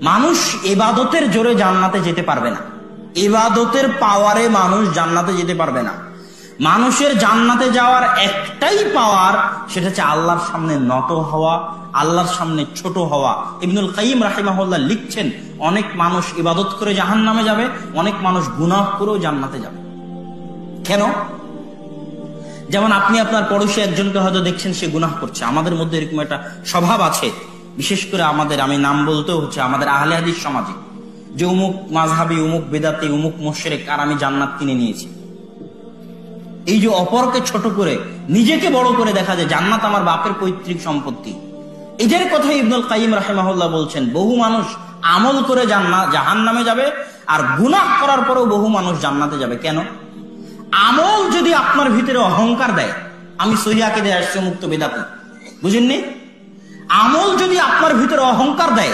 মানুষ ইবাদতের জোরে জান্নাতে যেতে পারবে না, ইবাদতের পাওয়ারে মানুষ জান্নাতে যেতে পারবে না। মানুষের জান্নাতে যাওয়ার একটাই পাওয়ার, সেটা হচ্ছে আল্লাহর সামনে নত হওয়া, আল্লাহর সামনে ছোট হওয়া। ইবনুল কাইয়িম রাহিমাহুল্লাহ লিখছেন, অনেক মানুষ ইবাদত করে জাহান্নামে যাবে, অনেক মানুষ গুনাহ করেও জান্নাতে যাবে। কেন? যেমন আপনি আপনার পড়োশী একজনকে হয়তো দেখছেন সে গুনাহ করছে, আমাদের মধ্যে এরকম একটা স্বভাব আছে, বিশেষ করে আমাদের, আমি নাম বলতেও হচ্ছে, আমাদের আহলে হাদিস সমাজে, যে উমুক মাযহাবী, উমুক বেদাতি, উমুক মুশরিক, আর আমি জান্নাত কিনে নিয়েছি। এই যে অপরকে ছোট করে নিজেকে বড় করে দেখা যায় জান্নাত আমার বাপের পৈতৃক সম্পত্তি, এটার কথা ইবনুল কাইয়িম রাহিমাহুল্লাহ বলছেন। বহু মানুষ আমল করে জাহান্নামে যাবে, আর গুনাহ করার পরেও বহু মানুষ জান্নাতে যাবে। কেন? আমল যদি আপনার ভিতরে অহংকার দেয়, আমি সহিহ আকীদায় আসছি মুক্ত বেদাতি, বুঝেননি? আমল যদি আপনার ভিতরে অহংকার দেয়,